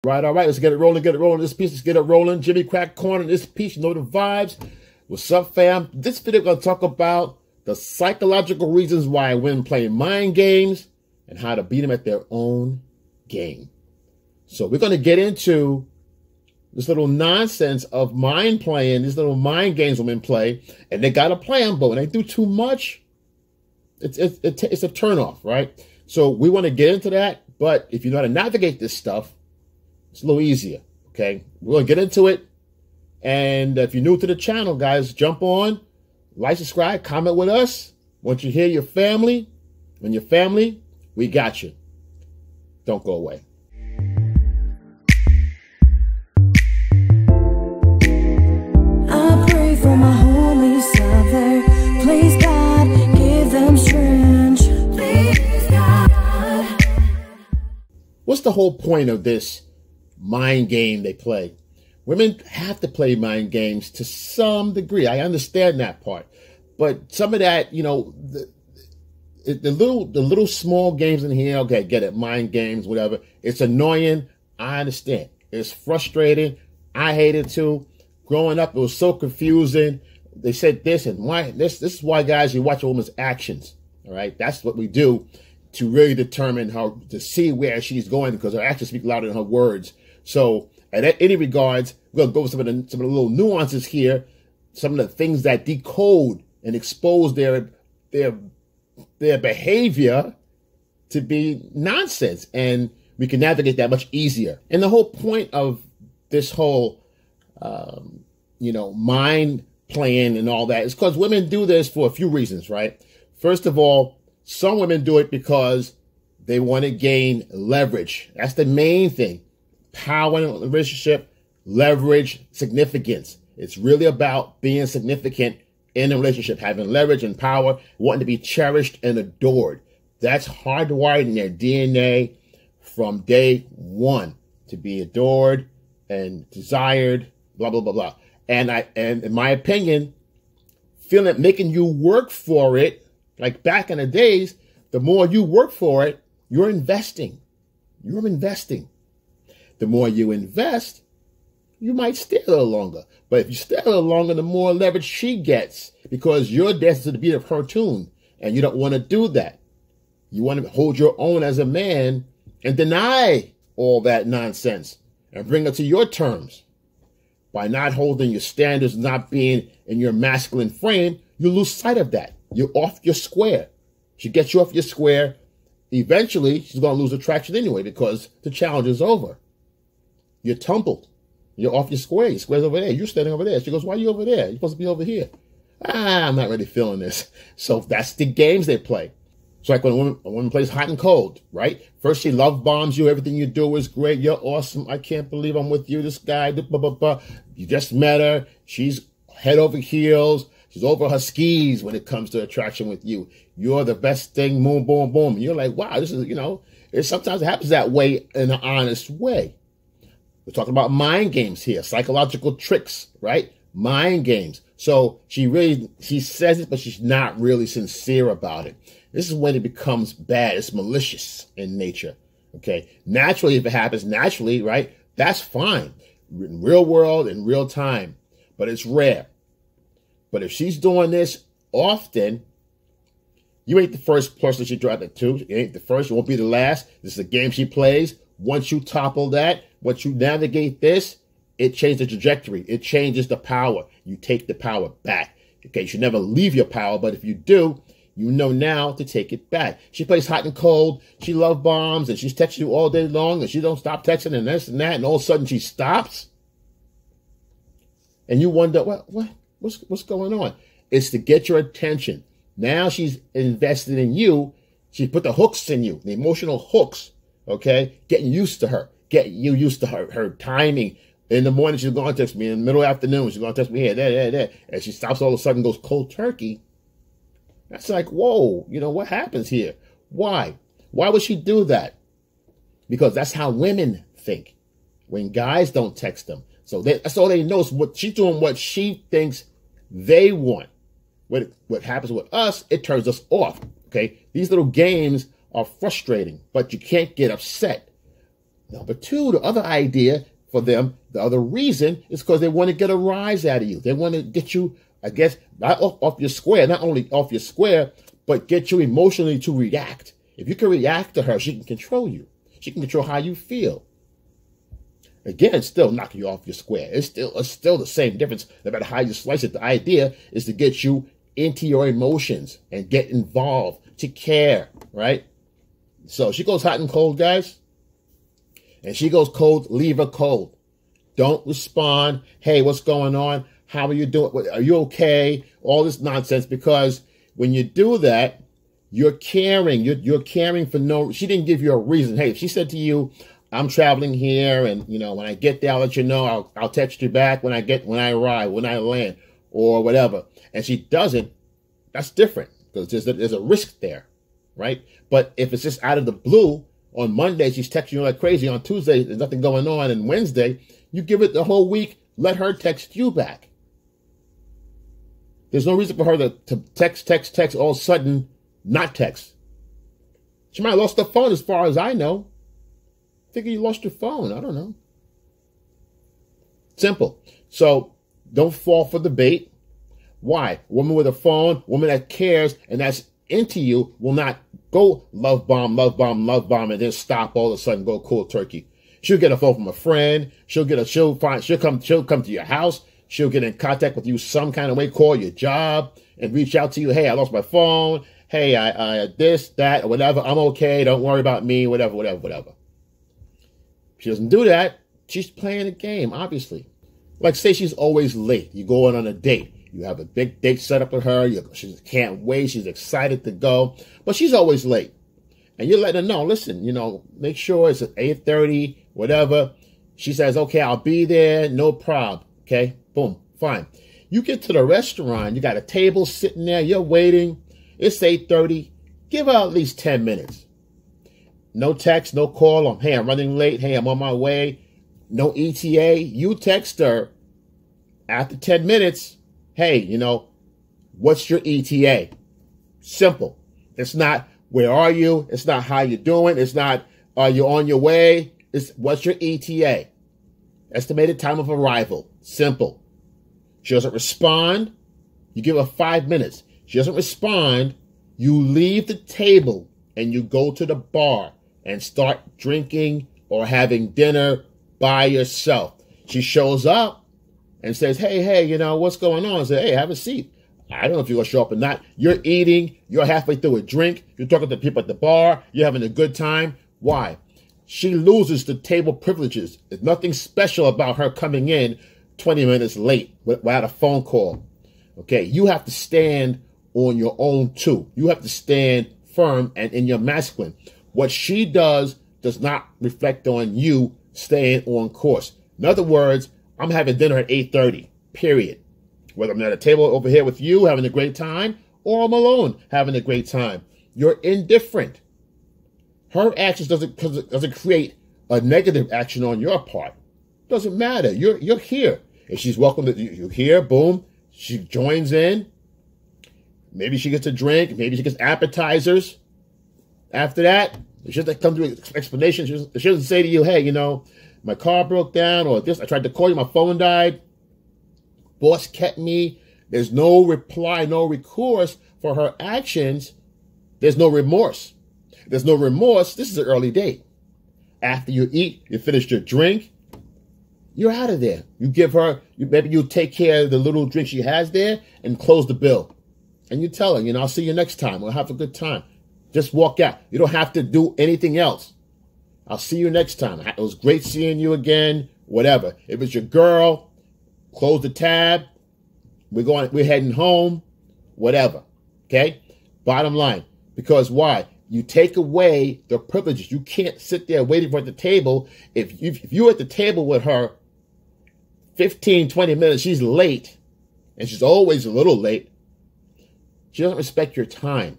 All right, let's get it rolling, this piece, let's get it rolling. Jimmy Crack Corner, this piece, you know the vibes. What's up, fam? This video going to talk about the psychological reasons why women play mind games and how to beat them at their own game. So we're going to get into this little nonsense of mind playing, these little mind games women play, and they got to play them, but when they do too much, it's a turnoff, right? So we want to get into that, but if you know how to navigate this stuff, it's a little easier, okay? We're going to get into it. And if you're new to the channel, guys, jump on, like, subscribe, comment with us. Once you hear your family, and your family, we got you. Don't go away. I pray for my homies out there. Please, God, give them strength. Please, God. What's the whole point of this mind game they play? Women have to play mind games to some degree. I understand that part. But some of that, you know, the little small games in here, okay, get it, mind games, whatever. It's annoying. I understand. It's frustrating. I hate it too. Growing up, it was so confusing. They said this and why. This is why, guys, you watch a woman's actions. All right, that's what we do to really determine how to see where she's going, because her actions speak louder than her words. So, at any regards, we're going to go over some of the little nuances here, some of the things that decode and expose their behavior to be nonsense, and we can navigate that much easier. And the whole point of this whole, you know, mind playing and all that is because women do this for a few reasons, right? First of all, some women do it because they want to gain leverage. That's the main thing. Power in a relationship, leverage, significance. It's really about being significant in a relationship, having leverage and power, wanting to be cherished and adored. That's hardwired in their DNA from day one, to be adored and desired, blah, blah, blah, blah. And in my opinion, feeling making you work for it, like back in the days, the more you work for it, you're investing. You're investing. The more you invest, you might stay a little longer. But if you stay a little longer, the more leverage she gets, because you're dancing to the beat of her tune, and you don't want to do that. You want to hold your own as a man and deny all that nonsense and bring it to your terms. By not holding your standards, not being in your masculine frame, you lose sight of that. You're off your square. She gets you off your square. Eventually, she's going to lose attraction anyway, because the challenge is over. You're tumbled. You're off your square. Your square's over there. You're standing over there. She goes, why are you over there? You're supposed to be over here. I'm not really feeling this. So that's the games they play. It's like when a woman plays hot and cold, right? First, she love bombs you. Everything you do is great. You're awesome. I can't believe I'm with you. This guy, blah, blah, blah. You just met her. She's head over heels. She's over her skis when it comes to attraction with you. You're the best thing, boom, boom, boom. And you're like, wow, this is, you know, sometimes it happens that way in an honest way. We're talking about mind games here, psychological tricks, right? Mind games. So she says it, but she's not really sincere about it. This is when it becomes bad. It's malicious in nature, okay? Naturally, if it happens naturally, right, that's fine. In real world, in real time, but it's rare. But if she's doing this often, you ain't the first person she tried it to. You ain't the first. You won't be the last. This is a game she plays. Once you topple that, once you navigate this, it changes the trajectory. It changes the power. You take the power back. Okay, you should never leave your power, but if you do, you know now to take it back. She plays hot and cold. She love bombs, and she's texting you all day long, and she don't stop texting and this and that, and all of a sudden she stops. And you wonder, what's going on? It's to get your attention. Now she's invested in you. She put the hooks in you, the emotional hooks, okay? Getting used to her. Getting you used to her timing. In the morning, she's going to text me. In the middle of the afternoon, she's going to text me here, there. And she stops all of a sudden, goes cold turkey. That's like, whoa, you know, what happens here? Why? Why would she do that? Because that's how women think when guys don't text them. So that's all they know is what she's doing, what she thinks they want. What happens with us, it turns us off, okay? These little games are frustrating, but you can't get upset. Number two, the other idea for them, the other reason is because they want to get a rise out of you. They want to get you, I guess, not off your square, not only off your square, but get you emotionally to react. If you can react to her, she can control you. She can control how you feel. Again, still knocking you off your square. It's still the same difference, no matter how you slice it. The idea is to get you into your emotions and get involved, to care, right? So she goes hot and cold, guys. And she goes cold, leave her cold. Don't respond. Hey, what's going on? How are you doing? Are you okay? All this nonsense, because when you do that, you're caring. You're caring for no, she didn't give you a reason. Hey, if she said to you, I'm traveling here, and when I get there, I'll let you know. I'll text you back when I arrive, when I land, or whatever. And she doesn't, that's different, because there's a risk there, right? But if it's just out of the blue, on Monday, she's texting you like crazy. On Tuesday, there's nothing going on. And Wednesday, you give it the whole week. Let her text you back. There's no reason for her to text, all of a sudden not text. She might have lost her phone as far as I know. I think you lost your phone. I don't know. Simple. So don't fall for the bait. Why? A woman with a phone, woman that cares and that's into you will not go love bomb, and then stop all of a sudden, go cold turkey. She'll get a phone from a friend. She'll come to your house. She'll get in contact with you some kind of way, call your job and reach out to you. Hey, I lost my phone. Hey, I this, that, or whatever. I'm okay. Don't worry about me, whatever. She doesn't do that. She's playing a game, obviously. Like, say she's always late. You go on a date. You have a big date set up with her. She can't wait. She's excited to go. But she's always late. And you're letting her know, listen, make sure it's at 8:30, whatever. She says, okay, I'll be there. No problem. Okay, boom, fine. You get to the restaurant. You got a table sitting there. You're waiting. It's 8:30. Give her at least 10 minutes. No text, no call. Hey, I'm running late. Hey, I'm on my way. No ETA. You text her after 10 minutes. Hey, what's your ETA? Simple. It's not, where are you? It's not, how you doing? It's not, are you on your way? It's, what's your ETA? Estimated time of arrival. Simple. She doesn't respond. You give her 5 minutes. She doesn't respond. You leave the table and you go to the bar and start drinking or having dinner by yourself. She shows up and says, hey, what's going on? I say, hey, have a seat. I don't know if you're going to show up or not. You're eating. You're halfway through a drink. You're talking to people at the bar. You're having a good time. Why? She loses the table privileges. There's nothing special about her coming in 20 minutes late without a phone call. Okay, you have to stand on your own too. You have to stand firm and in your masculine. What she does not reflect on you staying on course. In other words, I'm having dinner at 8:30, period. Whether I'm at a table over here with you having a great time or I'm alone having a great time. You're indifferent. Her actions doesn't create a negative action on your part. Doesn't matter. You're here. If she's welcome to you here, boom, she joins in. Maybe she gets a drink. Maybe she gets appetizers. After that, she doesn't come to an explanation. She doesn't say to you, hey, my car broke down, or this, I tried to call you, my phone died. Boss kept me. There's no reply, no recourse for her actions. There's no remorse. There's no remorse. This is an early date. After you eat, you finish your drink, you're out of there. You give her, maybe you take care of the little drink she has there and close the bill. And you tell her, I'll see you next time. We'll have a good time. Just walk out. You don't have to do anything else. I'll see you next time. It was great seeing you again, whatever. If it's your girl, close the tab. We're heading home, whatever. Okay? Bottom line. Because why? You take away the privileges. You can't sit there waiting for her at the table. If you're at the table with her 15, 20 minutes, she's late, and she's always a little late, she doesn't respect your time.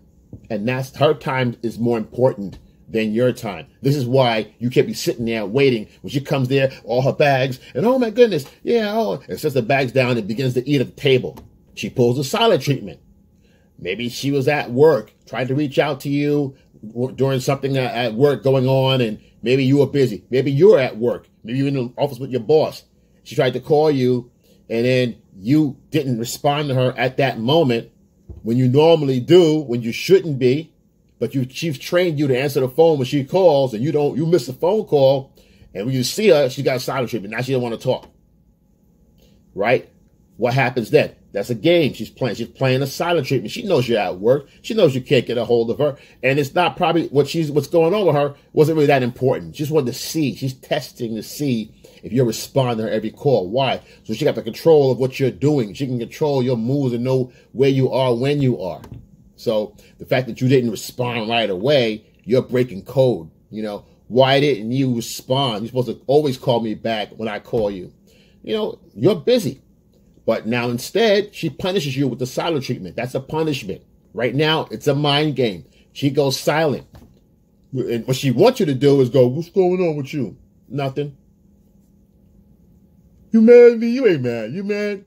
And her time is more important than your time. This is why you can't be sitting there waiting when she comes there, all her bags, and oh my goodness, and sets the bags down and begins to eat at the table. She pulls the silent treatment. Maybe she was at work trying to reach out to you, during something at work going on, and maybe you were busy. Maybe you're at work. Maybe you're in the office with your boss. She tried to call you, and then you didn't respond to her at that moment when you normally do, when you shouldn't be. But she's trained you to answer the phone when she calls, and you miss the phone call, and when you see her, she got a silent treatment. Now she don't want to talk. Right? What happens then? That's a game she's playing. She's playing a silent treatment. She knows you're at work. She knows you can't get a hold of her. And it's not probably what's going on with her wasn't really that important. She just wanted to see. She's testing to see if you respond to her every call. Why? So she got the control of what you're doing. She can control your moves and know where you are when you are. So the fact that you didn't respond right away, you're breaking code. You know, why didn't you respond? You're supposed to always call me back when I call you. You know, you're busy. But now instead, she punishes you with the silent treatment. That's a punishment. Right now, it's a mind game. She goes silent. And what she wants you to do is go, what's going on with you? Nothing. You mad at me? You ain't mad. You mad?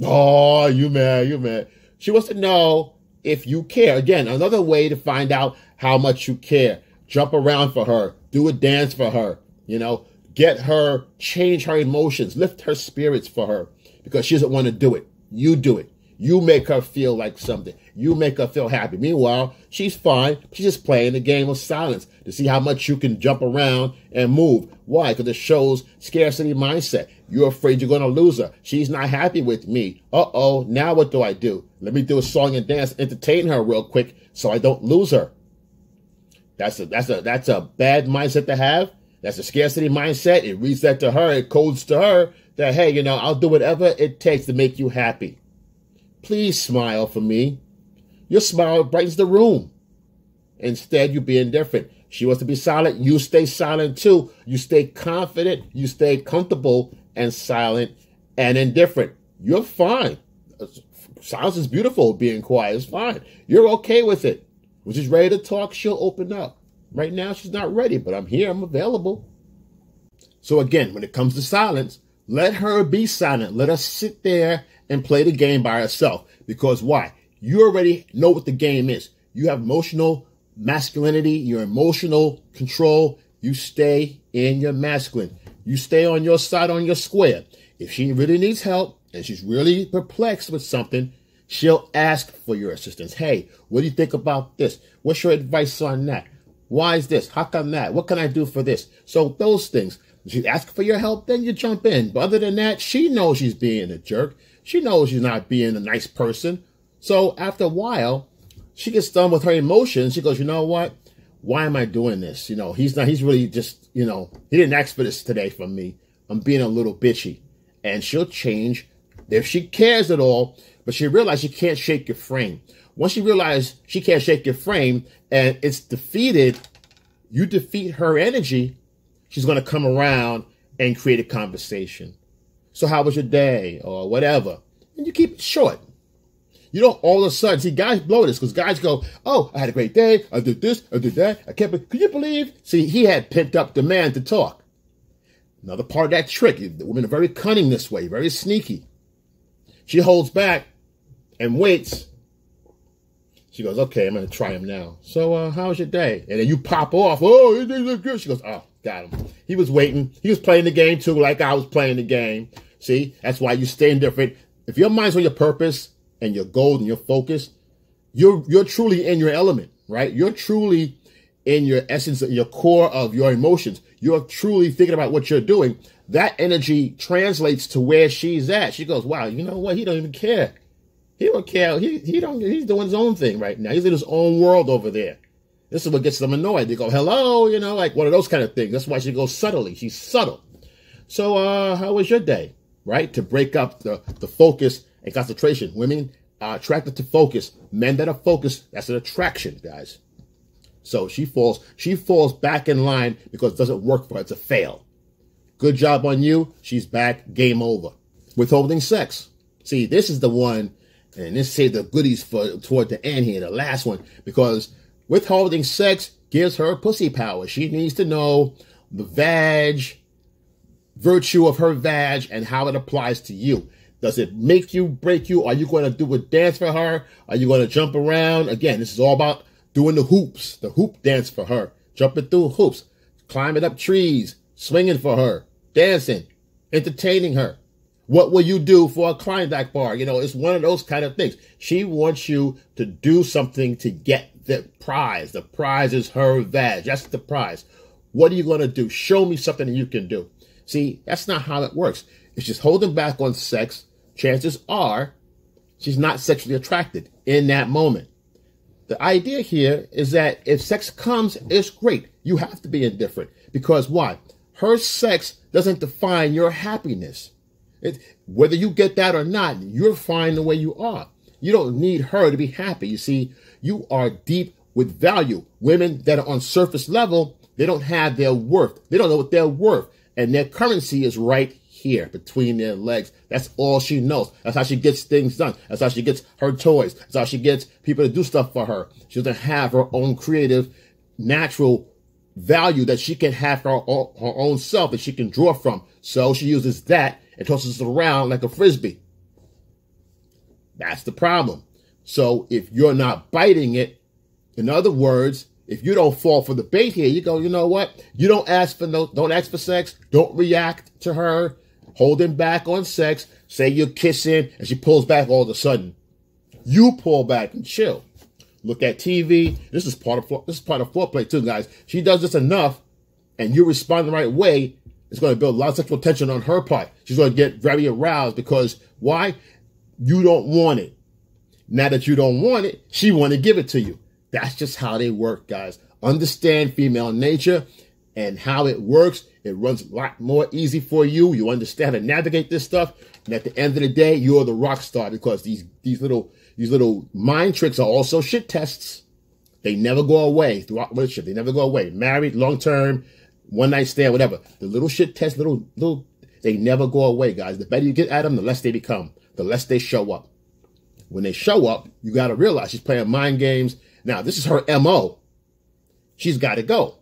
Oh, you mad. You mad. She wants to know if you care. Again, another way to find out how much you care. Jump around for her. Do a dance for her. You know, get her, change her emotions, lift her spirits for her. Because she doesn't want to do it. You do it. You make her feel like something. You make her feel happy. Meanwhile, she's fine. She's just playing the game of silence to see how much you can jump around and move. Why? Because it shows scarcity mindset. You're afraid you're going to lose her. She's not happy with me. Uh-oh, now what do I do? Let me do a song and dance, entertain her real quick so I don't lose her. That's a bad mindset to have. That's a scarcity mindset. It reads that to her. It codes to her that, hey, you know, I'll do whatever it takes to make you happy. Please smile for me. Your smile brightens the room. Instead, you're being different. She wants to be silent. You stay silent too. You stay confident. You stay comfortable and silent and indifferent. You're fine. Silence is beautiful. Being quiet is fine. You're okay with it. When she's ready to talk, she'll open up. Right now, she's not ready, but I'm here. I'm available. So again, when it comes to silence, let her be silent. Let her sit there and play the game by herself. Because why? You already know what the game is. You have emotional masculinity, your emotional control. You stay in your masculine. You stay on your side, on your square. If she really needs help and she's really perplexed with something, she'll ask for your assistance. Hey, what do you think about this? What's your advice on that? Why is this? How come that? What can I do for this? So those things. She asks for your help, then you jump in. But other than that, she knows she's being a jerk. She knows she's not being a nice person. So after a while, she gets done with her emotions. She goes, you know what? Why am I doing this? You know, he's really just, you know, he didn't ask for this today from me. I'm being a little bitchy. And she'll change if she cares at all. But she realized she can't shake your frame. Once she realized she can't shake your frame and it's defeated, you defeat her energy, she's going to come around and create a conversation. So how was your day or whatever? And you keep it short. You don't all of a sudden, see, guys blow this because guys go, oh, I had a great day. I did this. I did that. I kept, can you believe? See, he had pent up demand to talk. Another part of that trick. The women are very cunning this way, very sneaky. She holds back and waits. She goes, okay, I'm going to try him now. So how was your day? And then you pop off. Oh, it look good. She goes, oh, got him. He was waiting. He was playing the game too, like I was playing the game. See, that's why you stay indifferent. If your mind's on your purpose and your goal and your focus, you're truly in your element, right? You're truly in your essence, your core of your emotions. You're truly thinking about what you're doing. That energy translates to where she's at. She goes, wow, you know what? He don't even care. He don't care. He's doing his own thing right now. He's in his own world over there. This is what gets them annoyed. They go, hello, you know, like one of those kind of things. That's why she goes subtly. She's subtle. So how was your day? Right? To break up the focus and concentration. Women are attracted to focus. Men that are focused, that's an attraction, guys. So she falls back in line because it doesn't work for her. It's a fail. Good job on you. She's back. Game over. Withholding sex. See, this is the one, and this say the goodies toward the end here, the last one, because withholding sex gives her pussy power. She needs to know the virtue of her vag and how it applies to you. Does it make you, break you? Are you going to do a dance for her? Are you going to jump around? Again, this is all about doing the hoops, the hoop dance for her, jumping through hoops, climbing up trees, swinging for her, dancing, entertaining her. What will you do for a Klondike bar? You know, it's one of those kind of things. She wants you to do something to get the prize. The prize is her vag. That's the prize. What are you going to do? Show me something that you can do. See, that's not how it works. If she's holding back on sex, chances are she's not sexually attracted in that moment. The idea here is that if sex comes, it's great. You have to be indifferent. Because why? Her sex doesn't define your happiness. Whether you get that or not, you're fine the way you are. You don't need her to be happy. You see, you are deep with value. Women that are on surface level, they don't have their worth. They don't know what they're worth. And their currency is right here between their legs. That's all she knows. That's how she gets things done. That's how she gets her toys. That's how she gets people to do stuff for her. She doesn't have her own creative, natural value that she can have her own self that she can draw from. So she uses that and tosses it around like a frisbee. That's the problem. So if you're not biting it, in other words, if you don't fall for the bait here, you go, you know what? You don't ask for sex. Don't react to her holding back on sex. Say you're kissing and she pulls back all of a sudden. You pull back and chill. Look at TV. This is part of foreplay too, guys. She does this enough and you respond the right way. It's going to build a lot of sexual tension on her part. She's going to get very aroused because why? You don't want it. Now that you don't want it, she want to give it to you. That's just how they work, guys. Understand female nature and how it works. It runs a lot more easy for you. You understand how to navigate this stuff. And at the end of the day, you're the rock star because these little mind tricks are also shit tests. They never go away throughout relationship. They never go away. Married, long term, one night stand, whatever. The little shit tests, they never go away, guys. The better you get at them, the less they become, the less they show up. When they show up, you got to realize she's playing mind games. Now, this is her MO. She's got to go.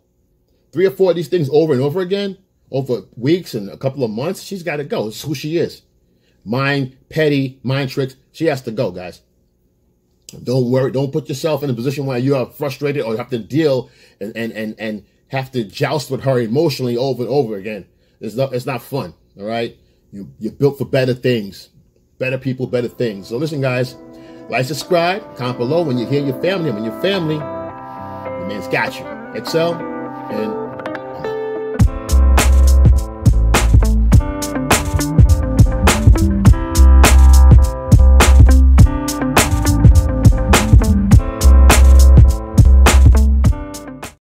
3 or 4 of these things over and over again, over weeks and a couple of months, she's got to go. This is who she is. Petty mind tricks. She has to go, guys. Don't worry. Don't put yourself in a position where you are frustrated or have to deal and have to joust with her emotionally over and over again. It's not fun, all right? You're built for better things. Better people, better things. So listen, guys. Like, subscribe, comment below when you hear your family. And when your family, your man's got you. Excel and